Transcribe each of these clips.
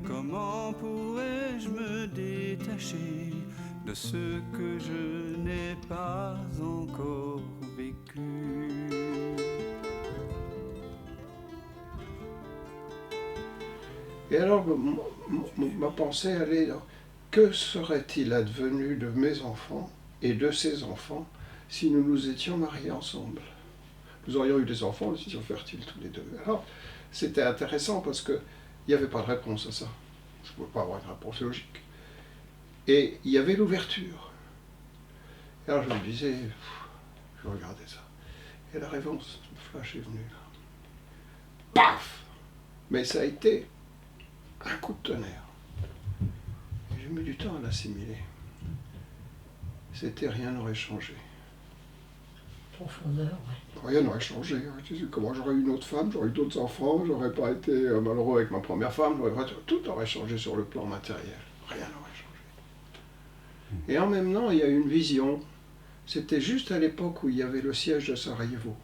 Comment pourrais-je me détacher de ce que je n'ai pas encore vécu? Et alors, ma pensée allait dans que serait-il advenu de mes enfants et de ses enfants si nous nous étions mariés ensemble? Nous aurions eu des enfants, nous étions fertiles tous les deux. Alors, c'était intéressant parce qu'il n'y avait pas de réponse à ça. Je ne pouvais pas avoir une réponse logique. Et il y avait l'ouverture. Et alors je me disais, je regardais ça. Et la réponse, le flash est venu là. Paf! Mais ça a été un coup de tonnerre. Et j'ai mis du temps à l'assimiler. C'était rien n'aurait changé. Profondeur, ouais. Rien n'aurait changé. Comment j'aurais eu une autre femme, j'aurais eu d'autres enfants, j'aurais pas été malheureux avec ma première femme, tout aurait changé sur le plan matériel. Rien n'aurait changé. Et en même temps, il y a une vision. C'était juste à l'époque où il y avait le siège de Sarajevo.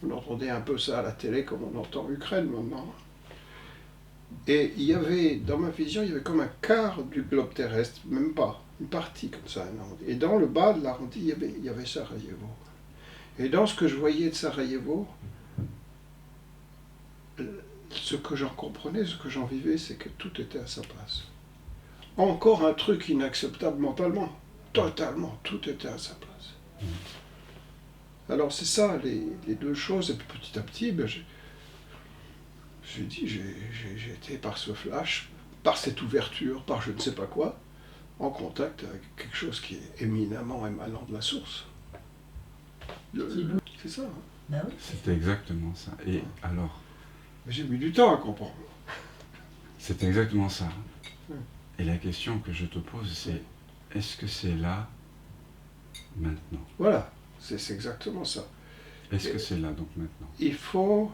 On entendait un peu ça à la télé comme on entend l'Ukraine maintenant. Et il y avait, dans ma vision, il y avait comme un quart du globe terrestre, même pas, une partie comme ça. Et dans le bas de l'arrondi, il y avait Sarajevo. Et dans ce que je voyais de Sarajevo, ce que j'en comprenais, ce que j'en vivais, c'est que tout était à sa place. Encore un truc inacceptable mentalement. Totalement, tout était à sa place. Alors c'est ça, les deux choses, et puis petit à petit, je me suis dit, j'ai été par ce flash, par cette ouverture, par je ne sais pas quoi, en contact avec quelque chose qui est éminemment émanant de la source. C'est ça. Hein. Bah oui. C'était exactement ça. Et alors? Mais j'ai mis du temps à comprendre. C'est exactement ça. Et la question que je te pose, c'est est-ce que c'est là, maintenant? Voilà, c'est exactement ça. Est-ce que c'est là, donc, maintenant? Il faut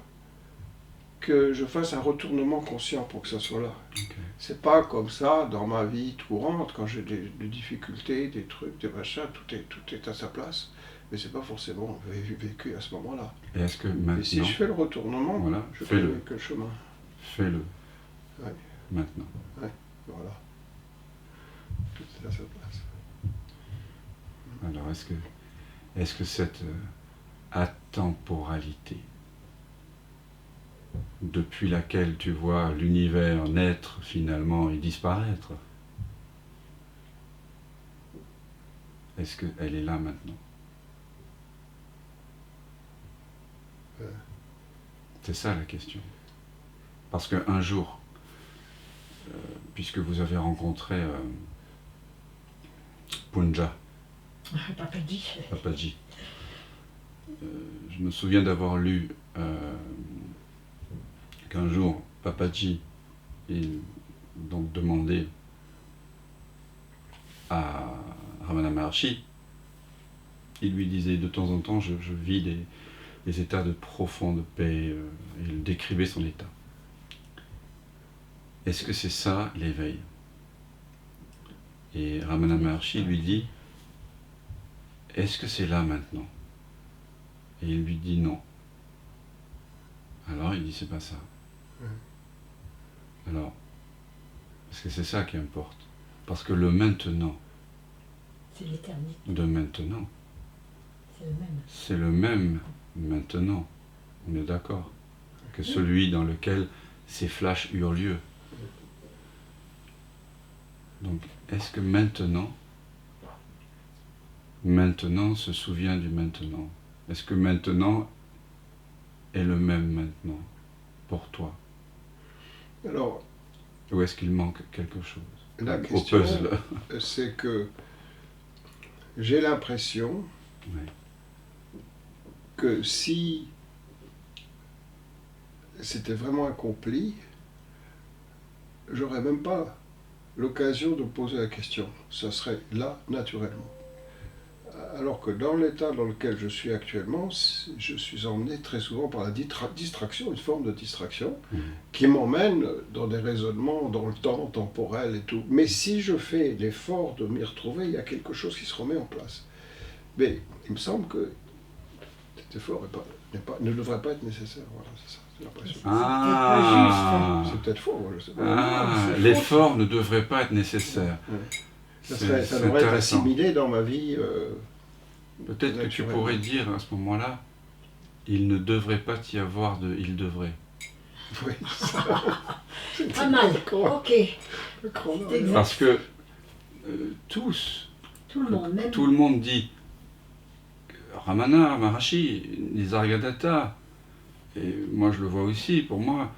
que je fasse un retournement conscient pour que ça soit là. Okay. C'est pas comme ça, dans ma vie courante, quand j'ai des difficultés, des trucs, des machins, tout est à sa place. Mais c'est pas forcément vécu à ce moment-là. Et est-ce que maintenant... Et si je fais le retournement, voilà, je fais que le chemin. Fais-le. Ouais. Maintenant. Ouais, voilà. Tout est à sa place. Alors, est-ce que cette atemporalité, depuis laquelle tu vois l'univers naître finalement et disparaître, est-ce qu'elle est là maintenant? C'est ça la question. Parce qu'un jour, puisque vous avez rencontré Punja, Papaji, je me souviens d'avoir lu qu'un jour, Papaji donc demandait à Ramana Maharshi, il lui disait de temps en temps, je vis des états de profonde paix, il décrivait son état. Est-ce que c'est ça l'éveil? Et Ramana Maharshi lui dit, est-ce que c'est là maintenant? Et il lui dit non. Alors il dit c'est pas ça. Alors, parce que c'est ça qui importe. Parce que le maintenant, c'est l'éternité. De maintenant, c'est le même. C'est le même maintenant, on est d'accord, que celui dans lequel ces flashs eurent lieu. Donc, est-ce que maintenant se souvient du maintenant? Est-ce que maintenant est le même maintenant pour toi? Alors, ou est-ce qu'il manque quelque chose la question, au puzzle? C'est que j'ai l'impression que si c'était vraiment accompli, j'aurais même pas l'occasion de poser la question. Ça serait là, naturellement. Alors que dans l'état dans lequel je suis actuellement, je suis emmené très souvent par la distraction, une forme de distraction, qui m'emmène dans des raisonnements dans le temps temporel et tout. Mais si je fais l'effort de m'y retrouver, il y a quelque chose qui se remet en place. Mais il me semble que cet effort ne devrait pas être nécessaire. Voilà, c'est ça. J'ai l'impression. Ah, C'est peut-être faux, moi, je sais pas. ah, c'est faux, l'effort ne devrait pas être nécessaire. Ouais. Ça C'est devrait être intéressant. assimilé dans ma vie. Peut-être que tu naturellement. pourrais dire à ce moment-là, il ne devrait pas y avoir de il devrait. Oui, Pas mal. D'accord. Ok. D'accord. C'est exact. Parce que tous, Tout le monde, même. tout le monde dit Ramana, Maharishi, Nisargadatta, et moi je le vois aussi, pour moi,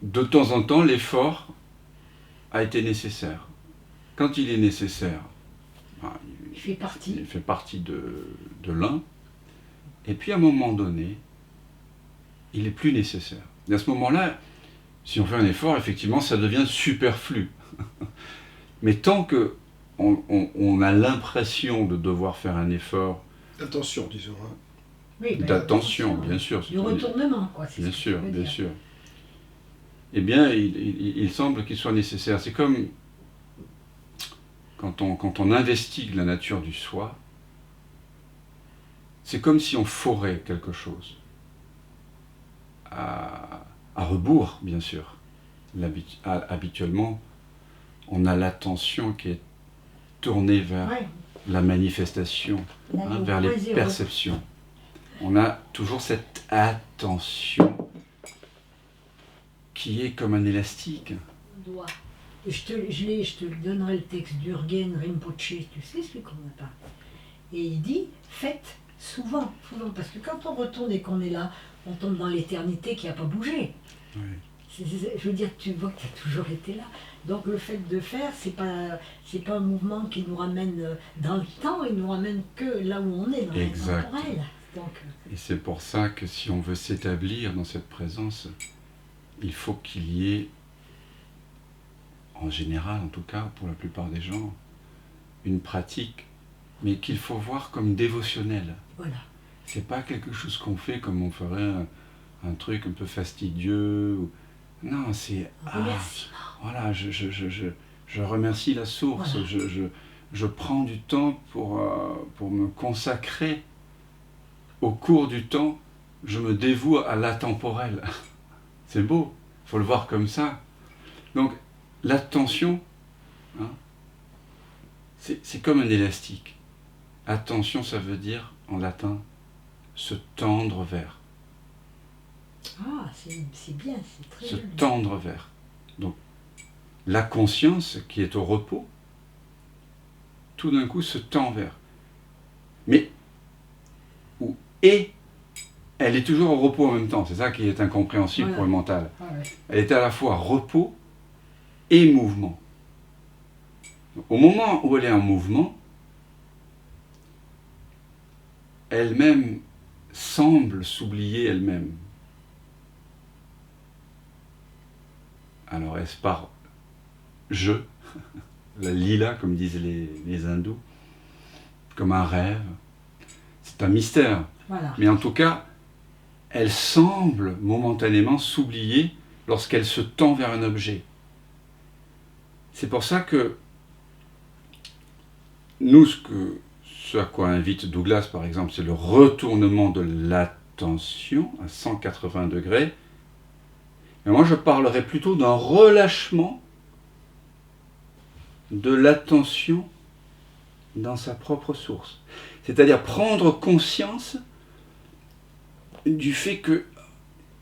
de temps en temps, l'effort a été nécessaire. Quand il est nécessaire, ben, Il fait partie. il fait partie de l'un, et puis à un moment donné, il est plus nécessaire. Et à ce moment-là, si on fait un effort, effectivement, ça devient superflu. Mais tant que on a l'impression de devoir faire un effort Attention, disons. Hein. Oui, ben, d'attention, attention, bien sûr, Du retournement, quoi. c'est bien ce que sûr, tu veux bien dire. sûr. Eh bien, il semble qu'il soit nécessaire. C'est comme quand on investigue la nature du soi, c'est comme si on forait quelque chose. À rebours, bien sûr. Habituellement, on a l'attention qui est tournée vers Ouais. la manifestation, Là, il est au vers les point zéro. perceptions. On a toujours cette attention qui est comme un élastique. Doigt. Et je te donnerai le texte d'Urgen Rinpoche, tu sais celui qu'on a parlé. Et il dit, faites souvent, souvent, parce que quand on retourne et qu'on est là, on tombe dans l'éternité qui n'a pas bougé. Oui. Je veux dire, tu vois que tu as toujours été là. Donc le fait de faire, c'est pas un mouvement qui nous ramène dans le temps, il nous ramène que là où on est, dans Exact. l'intemporel. Donc, Et c'est pour ça que si on veut s'établir dans cette présence, il faut qu'il y ait, en général en tout cas, pour la plupart des gens, une pratique, mais qu'il faut voir comme dévotionnelle. voilà. C'est pas quelque chose qu'on fait comme on ferait un truc un peu fastidieux. Non, c'est... Un remerciement. Voilà, je remercie la source, Voilà. je prends du temps pour me consacrer. Au cours du temps, je me dévoue à l'atemporel. C'est beau, il faut le voir comme ça. Donc, l'attention, hein, c'est comme un élastique. Attention, ça veut dire, en latin, se tendre vers. Ah, c'est bien, c'est très Se joli. tendre vers. Donc, la conscience qui est au repos, tout d'un coup se tend vers. Mais, et elle est toujours au repos en même temps. C'est ça qui est incompréhensible Voilà. pour le mental. Ah ouais. Elle est à la fois repos et mouvement. Au moment où elle est en mouvement, elle-même semble s'oublier elle-même. Alors est-ce par je, la lila comme disent les hindous, comme un rêve, c'est un mystère. Voilà. Mais en tout cas, elle semble momentanément s'oublier lorsqu'elle se tend vers un objet. C'est pour ça que nous, ce à quoi invite Douglas, par exemple, c'est le retournement de l'attention à 180 degrés. Et moi, je parlerais plutôt d'un relâchement de l'attention dans sa propre source. C'est-à-dire prendre conscience du fait que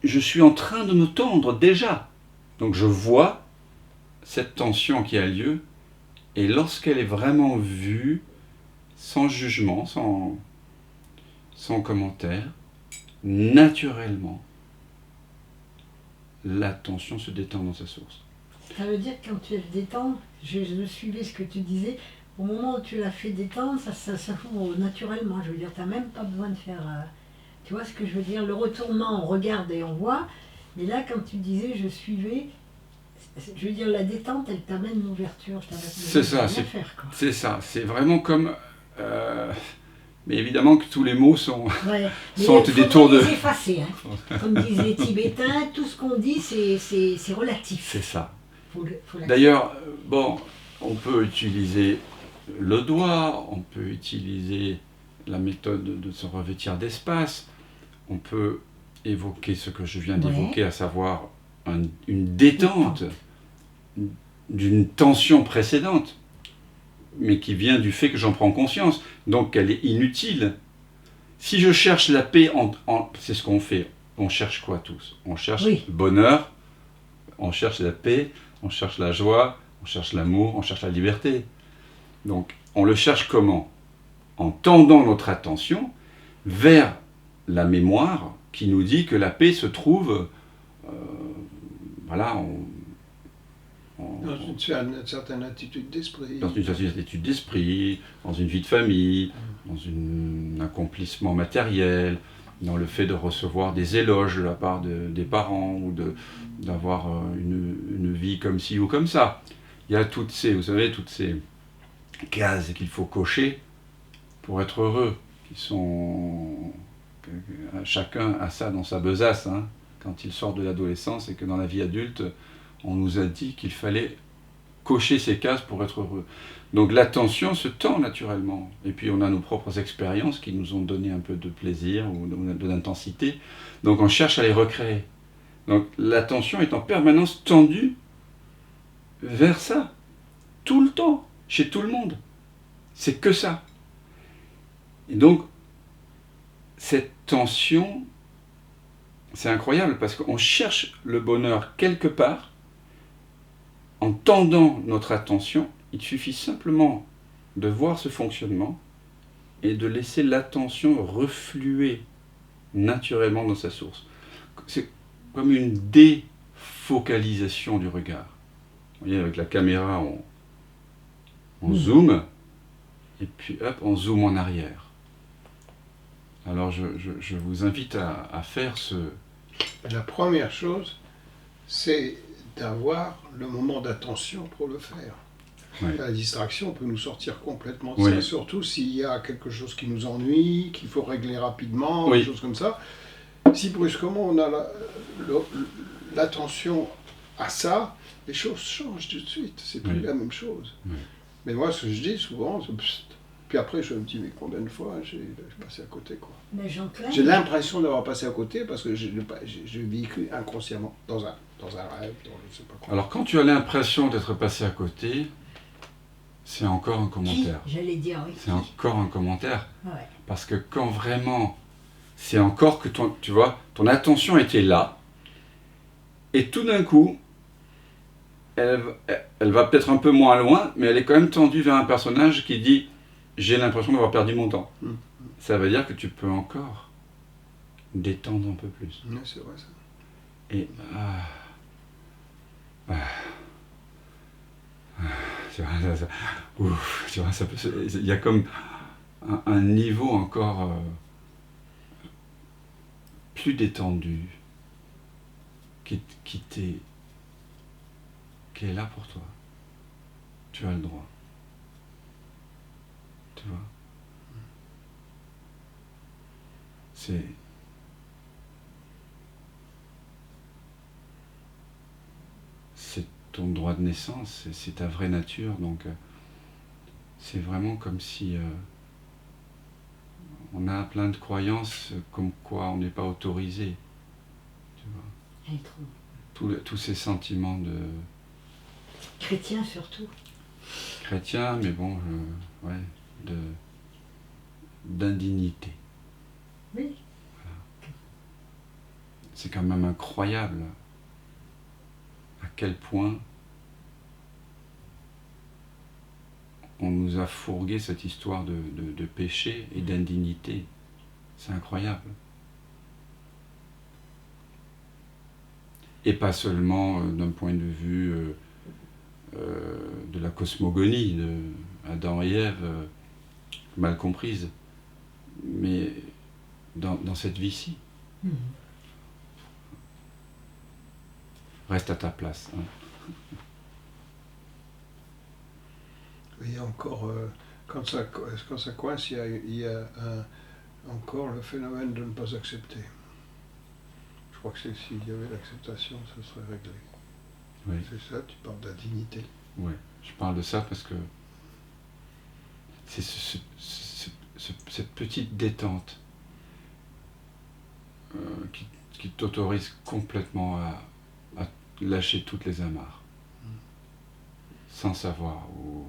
je suis en train de me tendre déjà. Donc je vois cette tension qui a lieu, et lorsqu'elle est vraiment vue, sans jugement, sans commentaire, naturellement, l'attention se détend dans sa source. Ça veut dire que quand tu es détends, je suivais ce que tu disais, au moment où tu l'as fait détendre, ça fait naturellement. Je veux dire, tu n'as même pas besoin de faire... tu vois ce que je veux dire? Le retournement, on regarde et on voit, mais là, quand tu disais, je suivais, je veux dire, la détente, elle t'amène l'ouverture. C'est ça, faire, quoi. C'est ça. C'est vraiment comme... mais évidemment que tous les mots sont... Ouais, mais sont il des faut tours de... les effacer, hein. Comme disent les Tibétains, tout ce qu'on dit, c'est relatif. C'est ça. Faut D'ailleurs, bon, on peut utiliser le doigt, on peut utiliser la méthode de se revêtir d'espace, on peut évoquer ce que je viens Ouais. d'évoquer, à savoir une détente d'une tension précédente, mais qui vient du fait que j'en prends conscience, donc qu'elle est inutile. Si je cherche la paix, c'est ce qu'on fait. On cherche quoi tous? On cherche Oui. le bonheur, on cherche la paix, on cherche la joie, on cherche l'amour, on cherche la liberté. Donc, on le cherche comment? En tendant notre attention vers la mémoire qui nous dit que la paix se trouve, voilà, Dans une certaine attitude d'esprit. dans une certaine attitude d'esprit, dans une vie de famille, dans un accomplissement matériel, dans le fait de recevoir des éloges de la part des parents ou d'avoir une vie comme ci ou comme ça. Il y a toutes ces cases qu'il faut cocher pour être heureux, qui sont... Chacun a ça dans sa besace, hein, quand il sort de l'adolescence, et que dans la vie adulte, on nous a dit qu'il fallait cocher ces cases pour être heureux. Donc l'attention se tend naturellement. Et puis on a nos propres expériences qui nous ont donné un peu de plaisir ou de l'intensité. Donc on cherche à les recréer. Donc l'attention est en permanence tendue vers ça. Tout le temps, chez tout le monde. C'est que ça. Et donc, cette tension, c'est incroyable parce qu'on cherche le bonheur quelque part. En tendant notre attention, il suffit simplement de voir ce fonctionnement et de laisser l'attention refluer naturellement dans sa source. C'est comme une défocalisation du regard. Vous voyez, avec la caméra, on zoome, et puis hop, on zoome en arrière. Alors je vous invite à faire ce... La première chose, c'est d'avoir le moment d'attention pour le faire. Oui. La distraction peut nous sortir complètement de Oui. ça, surtout s'il y a quelque chose qui nous ennuie, qu'il faut régler rapidement, Oui. des choses comme ça. Si brusquement on a l'attention à ça, les choses changent tout de suite, c'est plus Oui. la même chose. Oui. Mais moi, ce que je dis souvent, c'est psst. Puis après, je me dis, mais combien de fois j'ai passé à côté, quoi. Mais Jean-Claude, J'ai l'impression d'avoir passé à côté parce que j'ai vécu inconsciemment dans un rêve, dans je sais pas quoi. Alors quand tu as l'impression d'être passé à côté, c'est encore un qui commentaire. j'allais dire, oui. C'est encore un commentaire. Ouais. Parce que quand vraiment, c'est encore que tu vois, ton attention était là, et tout d'un coup, elle va peut-être un peu moins loin, mais elle est quand même tendue vers un personnage qui dit « j'ai l'impression d'avoir perdu mon temps ». Ça veut dire que tu peux encore détendre un peu plus. Oui, c'est vrai ça. Et tu vois, tu vois, il y a comme un niveau encore plus détendu qui est là pour toi. Tu as le droit. Tu vois. C'est ton droit de naissance, c'est ta vraie nature, donc c'est vraiment comme si on a plein de croyances comme quoi on n'est pas autorisé, tu vois. Tous ces sentiments de Chrétien surtout. chrétien, mais bon, d'indignité. Oui. C'est quand même incroyable à quel point on nous a fourgué cette histoire de péché et d'indignité. C'est incroyable. Et pas seulement d'un point de vue de la cosmogonie de Adam et Ève, mal comprise, mais dans cette vie-ci. Reste à ta place. Hein. Il y a encore, quand ça coince, il y a encore le phénomène de ne pas accepter. Je crois que s'il y avait l'acceptation, ce serait réglé. Oui. C'est ça, tu parles d'indignité. Oui, je parle de ça parce que c'est cette petite détente qui t'autorise complètement à lâcher toutes les amarres, sans savoir où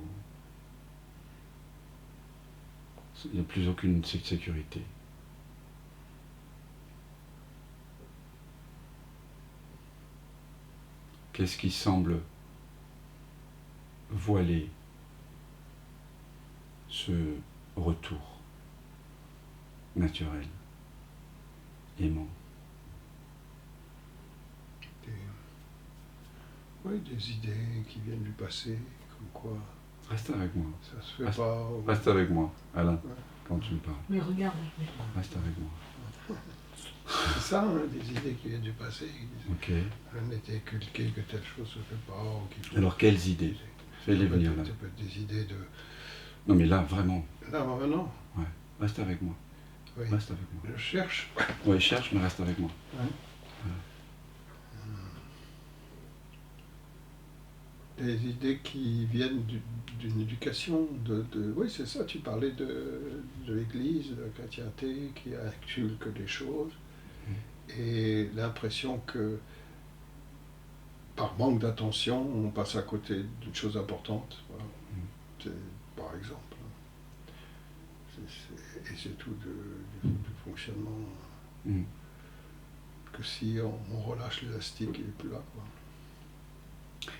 il n'y a plus aucune sécurité. Qu'est-ce qui semble voiler ce retour naturel, aimant? Oui, des idées qui viennent du passé, comme quoi Reste avec moi. ça se fait pas. Reste avec moi, Alain, Ouais. quand tu me parles. Mais regarde. Reste avec moi. C'est ça, hein, des idées qui viennent du passé. Qui disent, Ok. on était inculqué que telle chose se fait pas. Ou qu'il faut... Alors, quelles idées? Fais-les venir là. Ça peut être des idées de... Non, mais là, vraiment, Là, maintenant, ouais. Reste avec moi. oui. Reste avec moi. Je cherche. Oui, cherche, mais reste avec moi. Ouais. Des idées qui viennent d'une éducation, oui, c'est ça, tu parlais de l'Église, de la chrétienté, qui inculque des choses, et l'impression que, par manque d'attention, on passe à côté d'une chose importante, voilà. Par exemple. Et c'est tout du fonctionnement, Mm. que si on relâche l'élastique, il n'est plus là, quoi.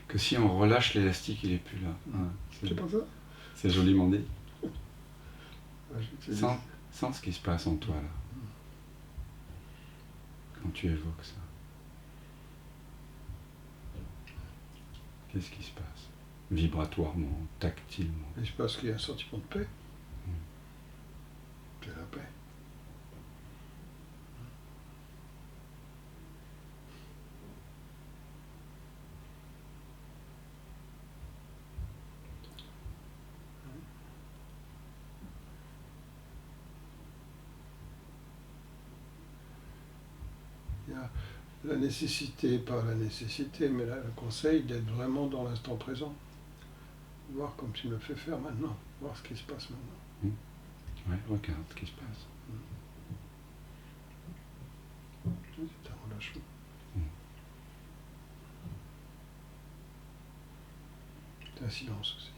Que si on relâche l'élastique, il n'est plus là. Ouais, C'est pas ça? c'est joliment dit. Ouais, c'est Sans ce qui se passe en toi, là. Quand tu évoques ça. Qu'est-ce qui se passe? Vibratoirement, tactilement. Mais je pense qu'il y a un sentiment de paix. C'est la paix. Il y a la nécessité, pas la nécessité, mais le conseil d'être vraiment dans l'instant présent. Voir comme tu me fais faire maintenant, voir ce qui se passe maintenant. Ouais, regarde ce qui se passe. C'est un relâchement. C'est un silence aussi.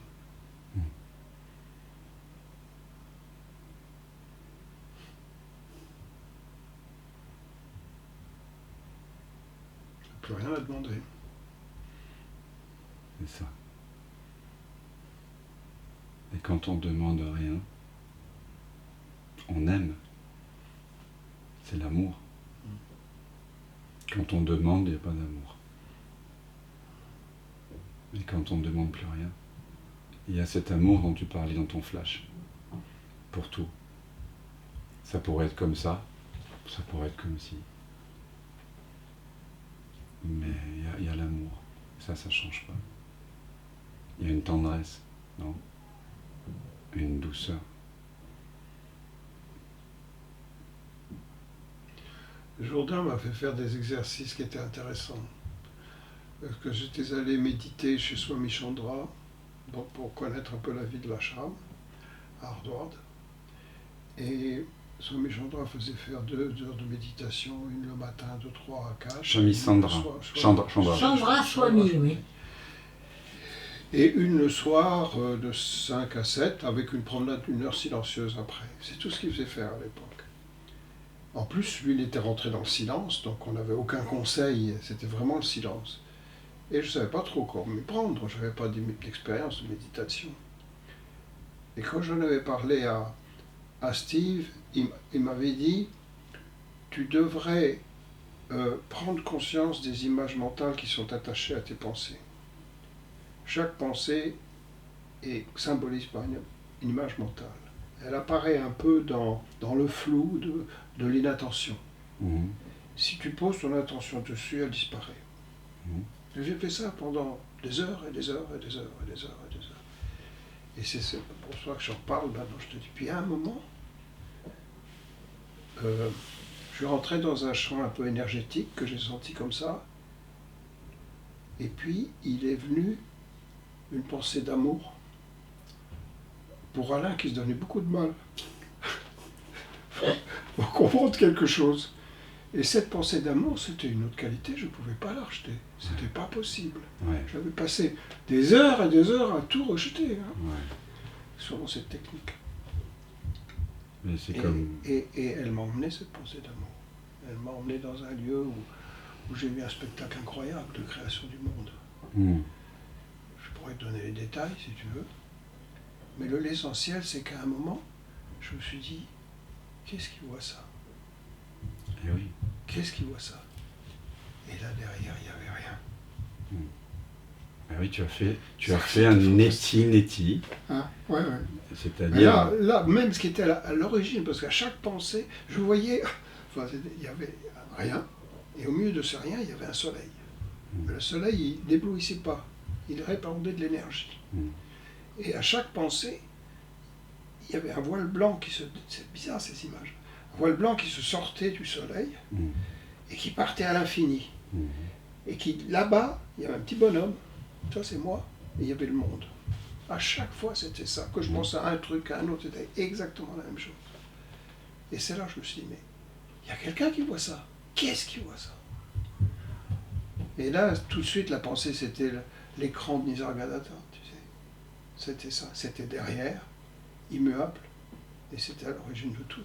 Plus rien à demander. C'est ça. Et quand on demande rien, on aime. C'est l'amour. Quand on demande, il n'y a pas d'amour. Et quand on ne demande plus rien, il y a cet amour dont tu parlais dans ton flash. Pour tout. Ça pourrait être comme ça pourrait être comme ci. Mais il y a l'amour. Ça change pas. Il y a une tendresse, non? Une douceur. Jourdain m'a fait faire des exercices qui étaient intéressants. Parce que j'étais allé méditer chez Swami Chandra, donc pour connaître un peu la vie de l'ashram, à Hardward. Et Swami Chandra faisait faire 2 heures de méditation, une le matin de 3 à 4. Swami Chandra. Chandra Swami, oui. Et une le soir de 5 à 7, avec une promenade d'1 heure silencieuse après. C'est tout ce qu'il faisait faire à l'époque. En plus, lui, il était rentré dans le silence, donc on n'avait aucun conseil, c'était vraiment le silence. Et je ne savais pas trop comment m'y prendre, je n'avais pas d'expérience de méditation. Et quand j'en avais parlé à Steve, il m'avait dit, tu devrais prendre conscience des images mentales qui sont attachées à tes pensées. Chaque pensée est symbolisée par une image mentale. Elle apparaît un peu dans le flou de l'inattention. Si tu poses ton attention dessus, elle disparaît. J'ai fait ça pendant des heures et des heures et des heures et des heures et des heures. Et c'est pour ça que j'en parle maintenant, je te dis. Puis à un moment, je suis rentré dans un champ un peu énergétique que j'ai senti comme ça. Et puis, il est venu une pensée d'amour pour Alain qui se donnait beaucoup de mal. Faut comprendre quelque chose. Et cette pensée d'amour, c'était une autre qualité, je ne pouvais pas la rejeter. C'était pas possible. Ouais. J'avais passé des heures et des heures à tout rejeter, hein, Ouais. selon cette technique. Mais c'est Et, comme... et elle m'a emmené, cette pensée d'amour. Elle m'a emmené dans un lieu où j'ai vu un spectacle incroyable de création du monde. Hmm. Je pourrais te donner les détails si tu veux. Mais l'essentiel, c'est qu'à un moment, je me suis dit, qu'est-ce qui voit ça? Eh oui. Qu'est-ce qui voit ça? Et là, derrière, il n'y avait rien. Eh oui, tu as fait un neti-neti, Hein? Ouais, ouais. Mais c'est-à-dire... là, même ce qui était à l'origine, parce qu'à chaque pensée, je voyais, enfin, il n'y avait rien, et au milieu de ce rien, il y avait un soleil. Mais le soleil, il n'éblouissait pas, il répandait de l'énergie. Et à chaque pensée, il y avait un voile blanc qui se... C'est bizarre ces images. Un voile blanc qui se sortait du soleil et qui partait à l'infini. Et qui, là-bas, il y avait un petit bonhomme, ça c'est moi, et il y avait le monde. À chaque fois, c'était ça. Que je pensais à un truc, à un autre, c'était exactement la même chose. Et c'est là que je me suis dit, mais il y a quelqu'un qui voit ça. Qu'est-ce qui voit ça? Et là, tout de suite, la pensée, c'était l'écran de Nisargadatta, tu sais. C'était ça. C'était derrière, immuable, et c'était à l'origine de tout.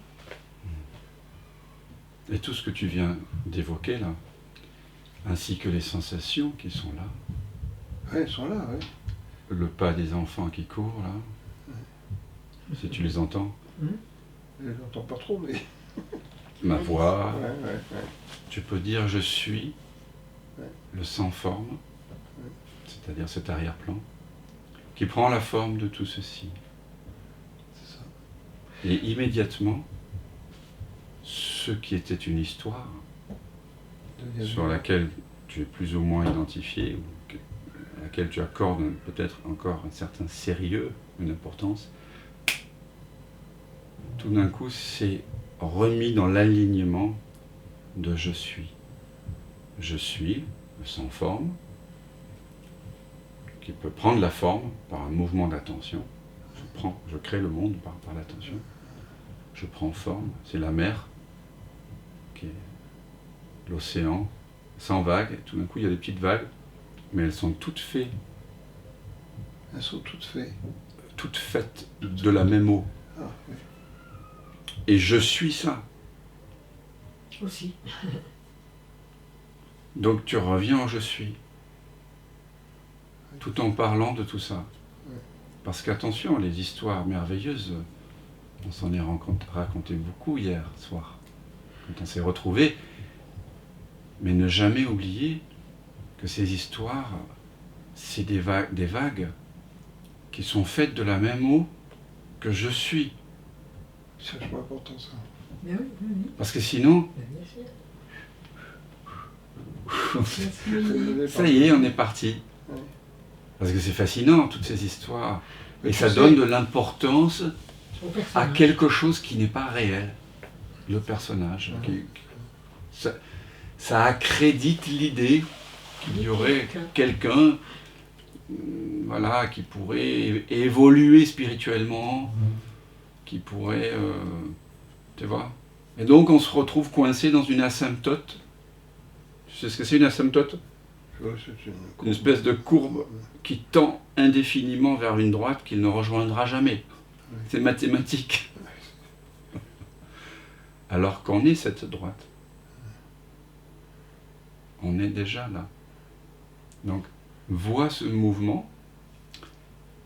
Et tout ce que tu viens d'évoquer là, ainsi que les sensations qui sont là, Oui, ils sont là, oui. le pas des enfants qui courent là, si tu les entends, Je ne l'entends pas trop, mais... ma voix, Ouais. tu peux dire je suis Ouais. le sans forme, c'est-à-dire cet arrière-plan, qui prend la forme de tout ceci. C'est ça. Et immédiatement, ce qui était une histoire, sur laquelle tu es plus ou moins identifié, ou à laquelle tu accordes peut-être encore un certain sérieux, une importance, tout d'un coup c'est remis dans l'alignement de je suis. Je suis, le sans forme, qui peut prendre la forme par un mouvement d'attention. Je crée le monde par l'attention. Je prends forme, c'est la mer, qui est l'océan, sans vagues, et tout d'un coup il y a des petites vagues, mais elles sont toutes faites. Elles sont toutes faites. Toutes faites de la même eau. Ah, oui. Et je suis ça. Aussi. Donc tu reviens au je suis. Tout en parlant de tout ça. Parce qu'attention, les histoires merveilleuses, on s'en est raconté beaucoup hier soir, quand on s'est retrouvés. Mais ne jamais oublier que ces histoires, c'est des vagues qui sont faites de la même eau que je suis. C'est vachement important ça. Mais oui, oui. Parce que sinon, Bien sûr. ça y est, on est parti. Ouais. Parce que c'est fascinant, toutes ces histoires. Mais Et tu ça sais- donne de l'importance Au à personnage. quelque chose qui n'est pas réel. Le personnage. Ça accrédite l'idée qu'il y aurait quelqu'un voilà, qui pourrait évoluer spirituellement, qui pourrait... tu vois. Et donc on se retrouve coincé dans une asymptote. Tu sais ce que c'est une asymptote? Ouais, c'est Une espèce de courbe qui tend indéfiniment vers une droite qu'il ne rejoindra jamais. C'est mathématique. Alors qu'on est cette droite. On est déjà là. Donc, vois ce mouvement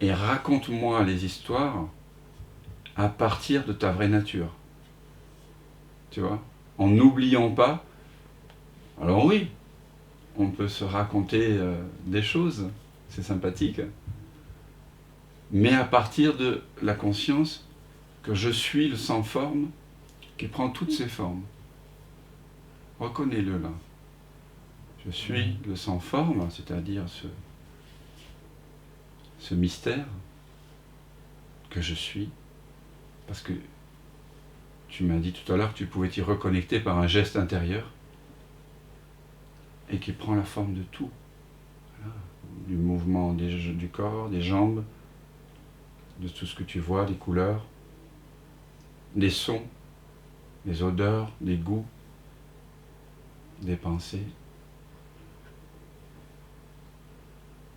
et raconte-moi les histoires à partir de ta vraie nature. Tu vois? En n'oubliant pas. Alors oui, on peut se raconter des choses, c'est sympathique, mais à partir de la conscience que je suis le sans forme qui prend toutes ses formes. Reconnais-le là. Je suis le sans forme, c'est-à-dire ce mystère que je suis, parce que tu m'as dit tout à l'heure que tu pouvais t'y reconnecter par un geste intérieur, et qui prend la forme de tout. Voilà. Du mouvement du corps, des jambes, de tout ce que tu vois, des couleurs, des sons, des odeurs, des goûts, des pensées.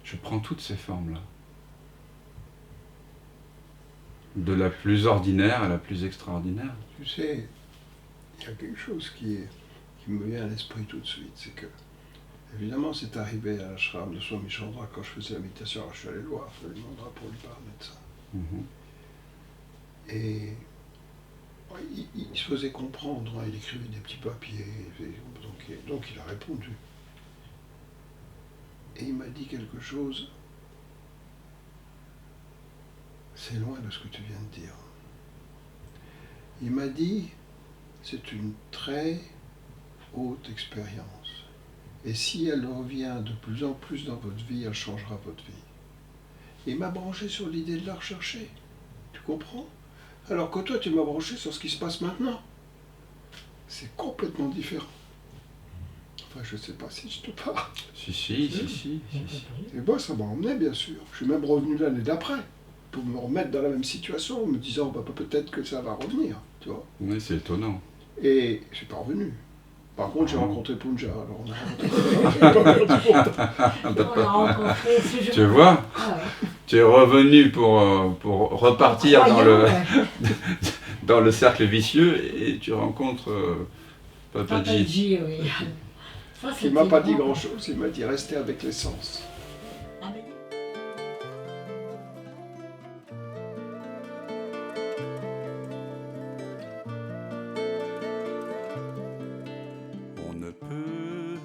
Je prends toutes ces formes-là. De la plus ordinaire à la plus extraordinaire. Tu sais, il y a quelque chose qui me vient à l'esprit tout de suite, c'est que, évidemment, c'est arrivé à l'ashram de Swami Chandra quand je faisais la méditation. Alors, je suis allé le voir, je lui demanderai pour lui parler de ça. Et il se faisait comprendre, hein, il écrivait des petits papiers, donc il a répondu. Et il m'a dit quelque chose, c'est loin de ce que tu viens de dire. Il m'a dit, c'est une très haute expérience. Et si elle revient de plus en plus dans votre vie, elle changera votre vie. Et il m'a branché sur l'idée de la rechercher. Tu comprends? Alors que toi, tu m'as branché sur ce qui se passe maintenant. C'est complètement différent. Enfin, je ne sais pas si je te parle. Si. Et moi, ça m'a emmené, bien sûr. Je suis même revenu l'année d'après, pour me remettre dans la même situation, en me disant, bah, peut-être que ça va revenir, tu vois. Oui, c'est étonnant. Et je suis pas revenu. Par contre, j'ai rencontré Punja, alors on a rencontré. Tu vois, tu es revenu pour repartir dans le cercle vicieux et tu rencontres Papaji. Oui. Il m'a pas dit grand-chose, il m'a dit restez avec l'essence. On ne peut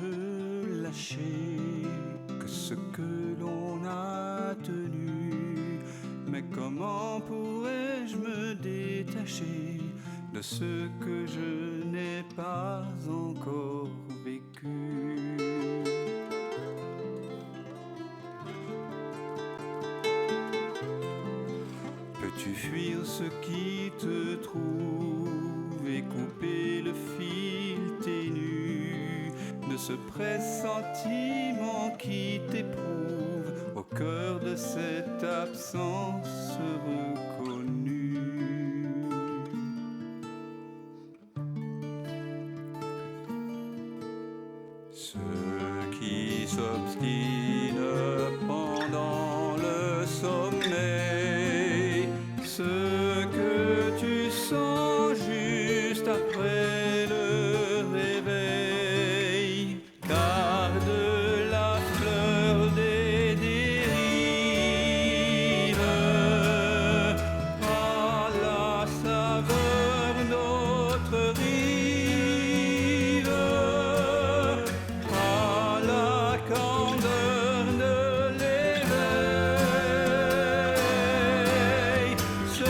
lâcher que ce que l'on a tenu, mais comment pourrais-je me détacher de ce que je n'ai pas encore vécu? Peux-tu fuir ce qui te trouve et couper le fil ténu de ce pressentiment qui t'éprouve au cœur de cette absence reconnue? Ce qui s'obstine pendant le sommeil, ce que tu sens juste après le réveil, garde la fleur des dérives à la saveur d'autres rives, à la candeur de l'éveil. Ce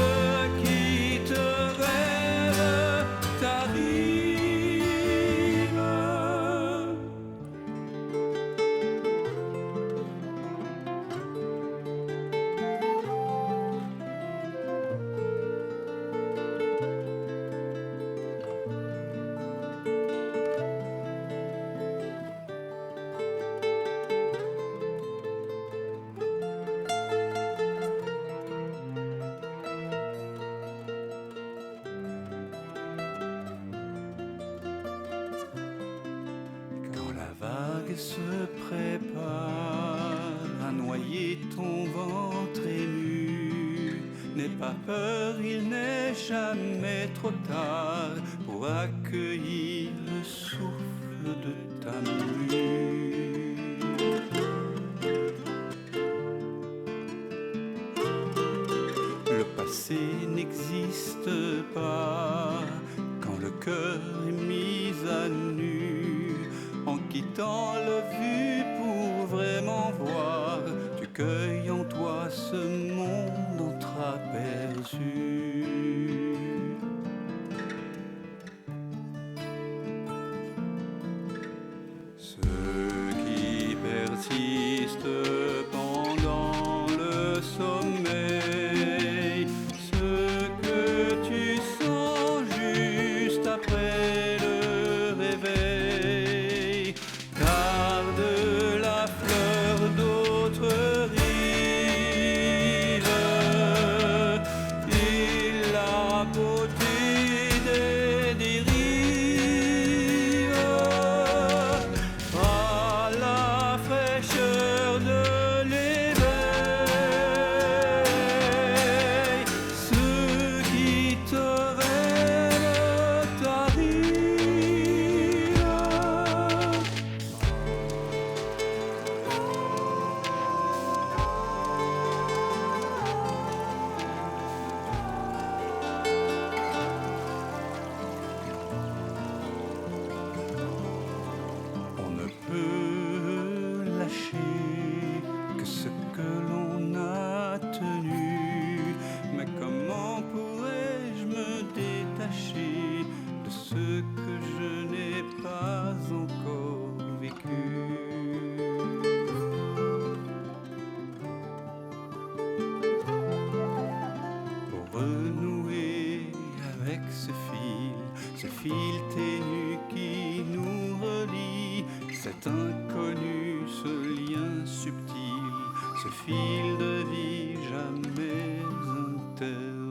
qui te rêve t'arrive. Quand la vague se prépare à noyer ton ventre ému, n'aie pas peur, il n'est jamais trop tard pour accueillir le souffle de ta mue. Le passé n'existe pas quand le cœur est mis à nu. En quittant le vu pour vraiment voir, tu cueilles en toi ce monde entreaperçu. Ce qui persiste pendant le sommeil, ce que tu sens juste après le réveil, garde la fleur d'autres rives et fil ténu qui nous relie, cet inconnu, ce lien subtil, ce fil de vie jamais interdit.